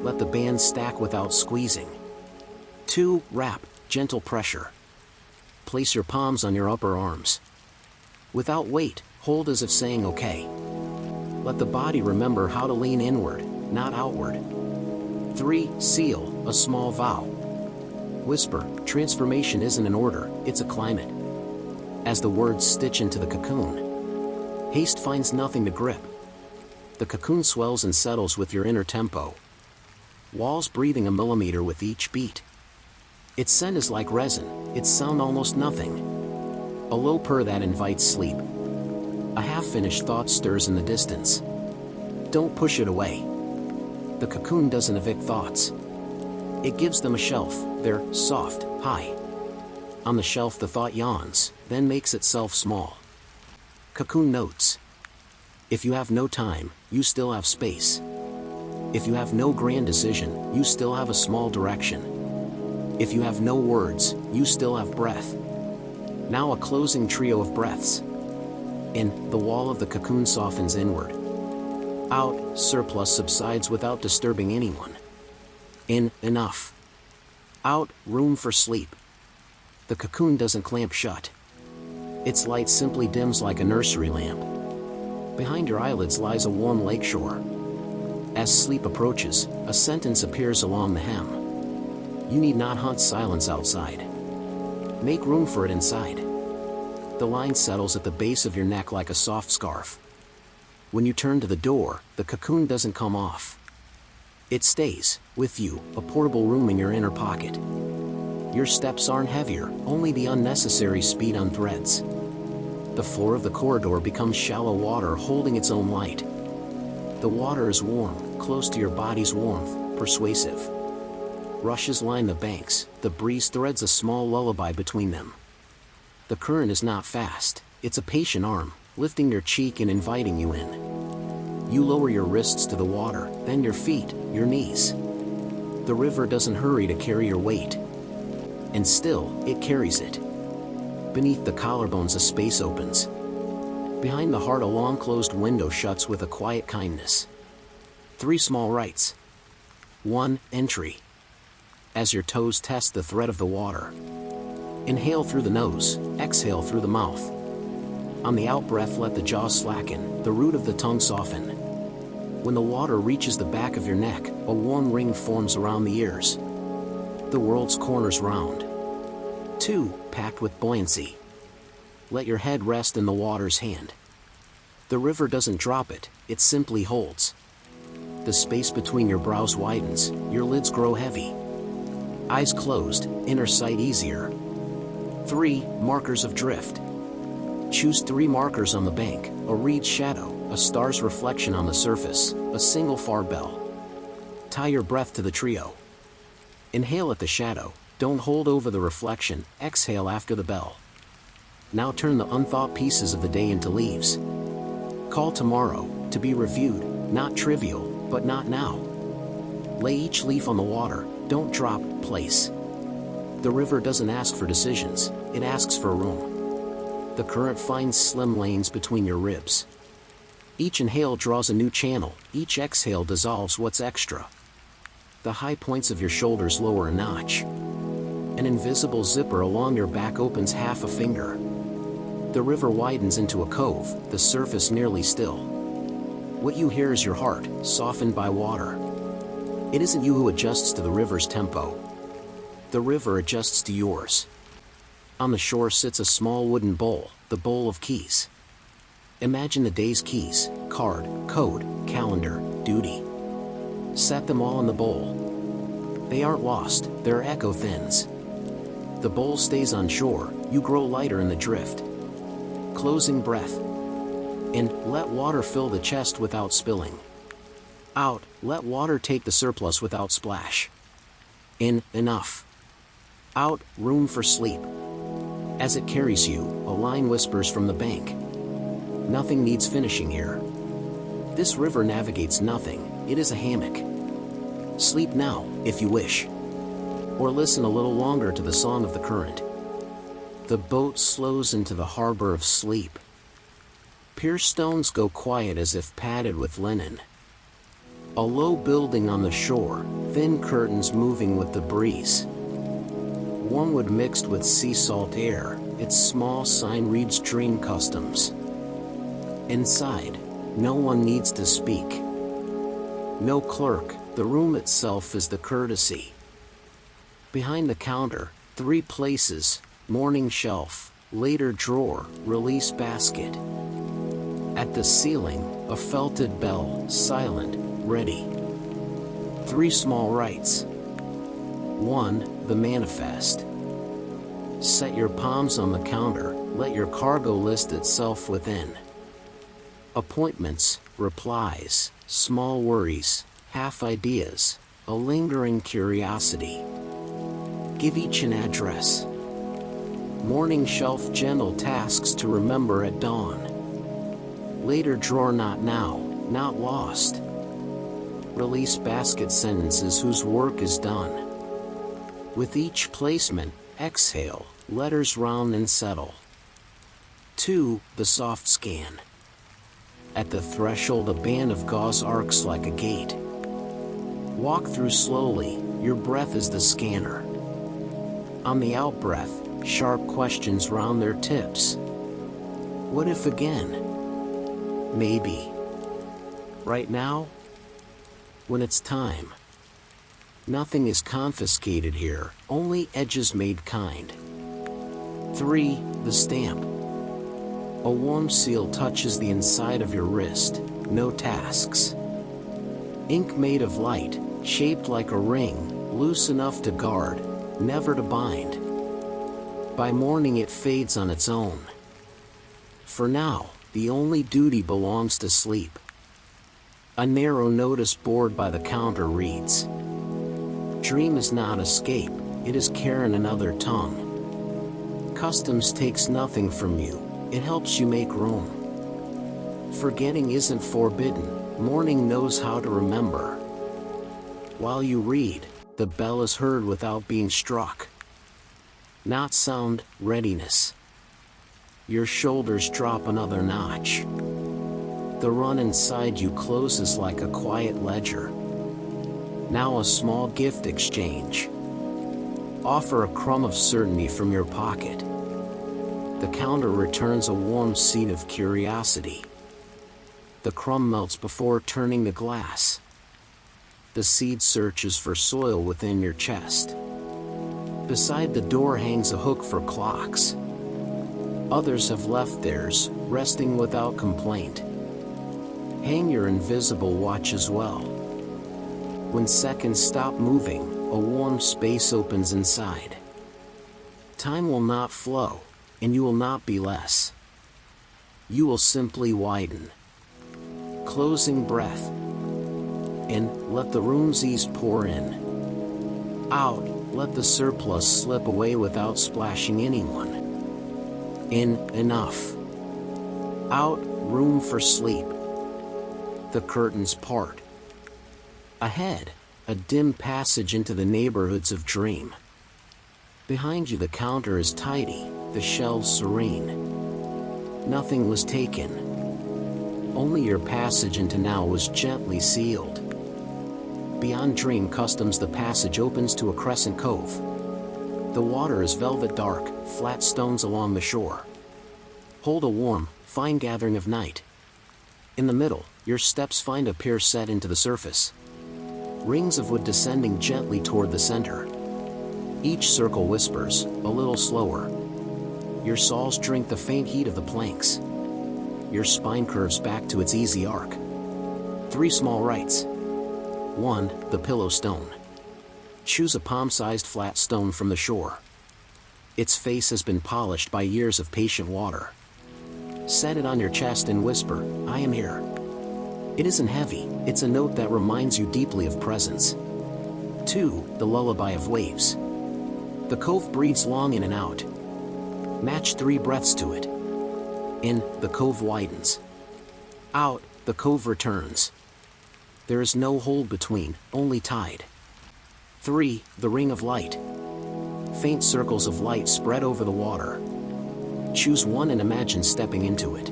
Let the band stack without squeezing. 2. Wrap, gentle pressure. Place your palms on your upper arms. Without weight, hold as if saying okay. Let the body remember how to lean inward, not outward. 3. Seal, a small vow. Whisper, transformation isn't an order, it's a climate. As the words stitch into the cocoon, haste finds nothing to grip. The cocoon swells and settles with your inner tempo. Walls breathing a millimeter with each beat. Its scent is like resin, its sound almost nothing. A low purr that invites sleep. A half-finished thought stirs in the distance. Don't push it away. The cocoon doesn't evict thoughts. It gives them a shelf. They're soft, high. On the shelf the thought yawns, then makes itself small. Cocoon notes. If you have no time, you still have space. If you have no grand decision, you still have a small direction. If you have no words, you still have breath. Now a closing trio of breaths. In, the wall of the cocoon softens inward. Out, surplus subsides without disturbing anyone. In, enough. Out, room for sleep. The cocoon doesn't clamp shut. Its light simply dims like a nursery lamp. Behind your eyelids lies a warm lakeshore. As sleep approaches, a sentence appears along the hem. You need not hunt silence outside. Make room for it inside. The line settles at the base of your neck like a soft scarf. When you turn to the door, the cocoon doesn't come off. It stays, with you, a portable room in your inner pocket. Your steps aren't heavier, only the unnecessary speed unthreads. The floor of the corridor becomes shallow water holding its own light. The water is warm, close to your body's warmth, persuasive. Rushes line the banks, the breeze threads a small lullaby between them. The current is not fast, it's a patient arm, lifting your cheek and inviting you in. You lower your wrists to the water, then your feet, your knees. The river doesn't hurry to carry your weight. And still, it carries it. Beneath the collarbones a space opens. Behind the heart a long closed window shuts with a quiet kindness. 3 small rites. 1. Entry. As your toes test the thread of the water. Inhale through the nose, exhale through the mouth. On the out-breath let the jaw slacken, the root of the tongue soften. When the water reaches the back of your neck, a warm ring forms around the ears. The world's corners round. 2. Packed with buoyancy. Let your head rest in the water's hand. The river doesn't drop it, it simply holds. The space between your brows widens, your lids grow heavy. Eyes closed, inner sight easier. 3. Markers of drift. Choose 3 markers on the bank, a reed's shadow, a star's reflection on the surface, a single far bell. Tie your breath to the trio. Inhale at the shadow, don't hold over the reflection, exhale after the bell. Now turn the unthought pieces of the day into leaves. Call tomorrow, to be reviewed, not trivial, but not now. Lay each leaf on the water, don't drop, place. The river doesn't ask for decisions, it asks for room. The current finds slim lanes between your ribs. Each inhale draws a new channel, each exhale dissolves what's extra. The high points of your shoulders lower a notch. An invisible zipper along your back opens half a finger. The river widens into a cove, the surface nearly still. What you hear is your heart, softened by water. It isn't you who adjusts to the river's tempo. The river adjusts to yours. On the shore sits a small wooden bowl, the bowl of keys. Imagine the day's keys, card, code, calendar, duty. Set them all in the bowl. They aren't lost, they're echo thins. The bowl stays on shore, you grow lighter in the drift. Closing breath. In, let water fill the chest without spilling. Out, let water take the surplus without splash. In, enough. Out, room for sleep. As it carries you, a line whispers from the bank. Nothing needs finishing here. This river navigates nothing, it is a hammock. Sleep now, if you wish. or listen a little longer to the song of the current. The boat slows into the harbor of sleep. Pier stones go quiet as if padded with linen. A low building on the shore, thin curtains moving with the breeze. Wormwood mixed with sea salt air, its small sign reads Dream Customs. Inside, no one needs to speak. No clerk, the room itself is the courtesy. Behind the counter, 3 places, morning shelf, later drawer, release basket. At the ceiling, a felted bell, silent, ready. 3 small rights. 1. The manifest. Set your palms on the counter, let your cargo list itself within. Appointments, replies, small worries, half ideas, a lingering curiosity. Give each an address. Morning shelf, gentle tasks to remember at dawn. Later drawer, not now, not lost. Release basket, sentences whose work is done. With each placement, exhale, letters round and settle. 2. The soft scan. At the threshold, a band of gauze arcs like a gate. Walk through slowly, your breath is the scanner. On the out-breath, sharp questions round their tips. What if again? Maybe. Right now? When it's time. Nothing is confiscated here, only edges made kind. 3. The stamp. A warm seal touches the inside of your wrist, no tasks. Ink made of light, shaped like a ring, loose enough to guard, never to bind. By morning it fades on its own. For now, the only duty belongs to sleep. A narrow notice board by the counter reads, Dream is not escape, it is care in another tongue. Customs takes nothing from you, it helps you make room. Forgetting isn't forbidden, morning knows how to remember. While you read, the bell is heard without being struck. Not sound, readiness. Your shoulders drop another notch. The run inside you closes like a quiet ledger. Now a small gift exchange. Offer a crumb of certainty from your pocket. The counter returns a warm seed of curiosity. The crumb melts before turning to glass. The seed searches for soil within your chest. Beside the door hangs a hook for clocks. Others have left theirs, resting without complaint. Hang your invisible watch as well. When seconds stop moving, a warm space opens inside. Time will not flow, and you will not be less. You will simply widen. Closing breath. In, let the room's ease pour in. Out, let the surplus slip away without splashing anyone. In, enough. Out, room for sleep. The curtains part. Ahead, a dim passage into the neighborhoods of dream. Behind you the counter is tidy, the shelves serene. Nothing was taken. Only your passage into now was gently sealed. Beyond Dream Customs the passage opens to a crescent cove. The water is velvet dark, flat stones along the shore. Hold a warm, fine gathering of night. In the middle, your steps find a pier set into the surface. Rings of wood descending gently toward the center. Each circle whispers, a little slower. Your soles drink the faint heat of the planks. Your spine curves back to its easy arc. 3 small rights. 1. The pillow stone. Choose a palm-sized flat stone from the shore. Its face has been polished by years of patient water. Set it on your chest and whisper, I am here. It isn't heavy, it's a note that reminds you deeply of presence. 2. The lullaby of waves. The cove breathes long in and out. Match 3 breaths to it. In, the cove widens. Out, the cove returns. There is no hold between, only tide. 3. The ring of light. Faint circles of light spread over the water. Choose one and imagine stepping into it.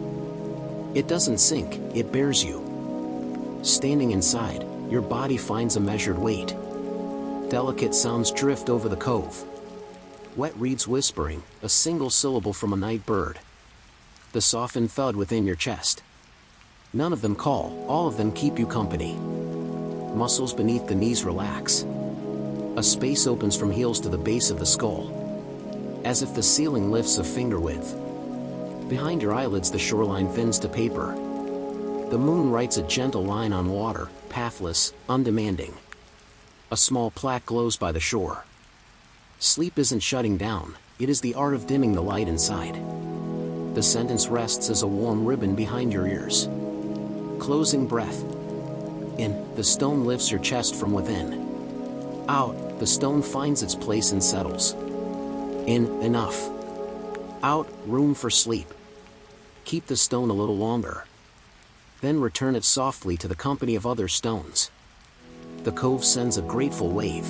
It doesn't sink, it bears you. Standing inside, your body finds a measured weight. Delicate sounds drift over the cove. Wet reeds whispering, a single syllable from a night bird. The softened thud within your chest. None of them call, all of them keep you company. Muscles beneath the knees relax. A space opens from heels to the base of the skull. As if the ceiling lifts a finger width. Behind your eyelids the shoreline thins to paper. The moon writes a gentle line on water, pathless, undemanding. A small plaque glows by the shore. Sleep isn't shutting down, it is the art of dimming the light inside. The sentence rests as a warm ribbon behind your ears. Closing breath. In, the stone lifts your chest from within. Out, the stone finds its place and settles. In, enough. Out, room for sleep. Keep the stone a little longer. Then return it softly to the company of other stones. The cove sends a grateful wave.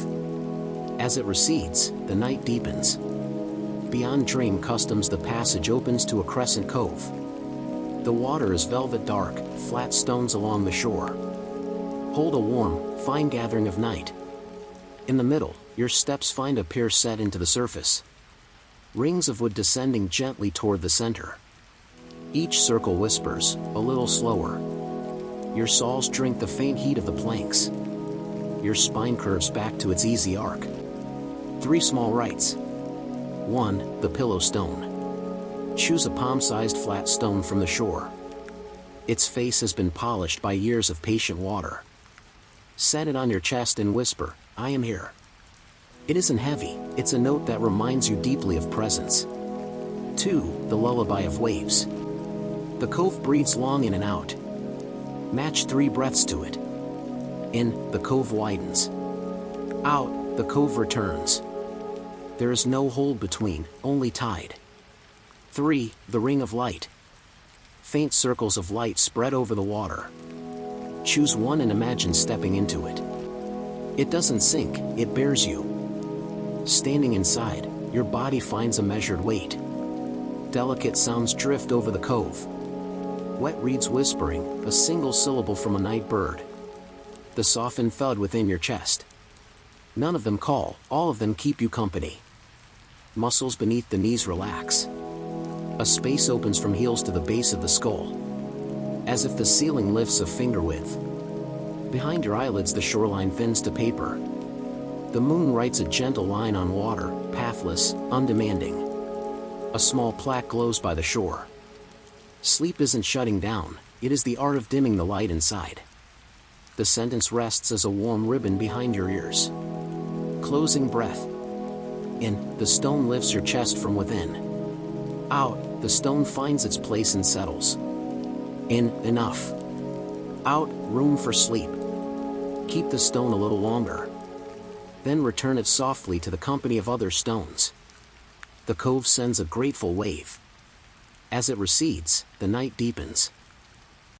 As it recedes, the night deepens. Beyond dream customs the passage opens to a crescent cove. The water is velvet dark, flat stones along the shore. Hold a warm, fine gathering of night. In the middle, your steps find a pier set into the surface. Rings of wood descending gently toward the center. Each circle whispers, a little slower. Your soles drink the faint heat of the planks. Your spine curves back to its easy arc. 3 small rites. 1. The pillow stone. Choose a palm-sized flat stone from the shore. Its face has been polished by years of patient water. Set it on your chest and whisper, I am here. It isn't heavy, it's a note that reminds you deeply of presence. 2. The lullaby of waves. The cove breathes long in and out. Match 3 breaths to it. In, the cove widens. Out, the cove returns. There is no hold between, only tide. 3. The ring of light. Faint circles of light spread over the water. Choose one and imagine stepping into it. It doesn't sink, it bears you. Standing inside, your body finds a measured weight. Delicate sounds drift over the cove. Wet reeds whispering, a single syllable from a night bird. The softened thud within your chest. None of them call, all of them keep you company. Muscles beneath the knees relax. A space opens from heels to the base of the skull. As if the ceiling lifts a finger width. Behind your eyelids the shoreline thins to paper. The moon writes a gentle line on water, pathless, undemanding. A small plaque glows by the shore. Sleep isn't shutting down, it is the art of dimming the light inside. The sentence rests as a warm ribbon behind your ears. Closing breath. In, the stone lifts your chest from within. Out, the stone finds its place and settles. In, enough. Out, room for sleep. Keep the stone a little longer. Then return it softly to the company of other stones. The cove sends a grateful wave. As it recedes, the night deepens.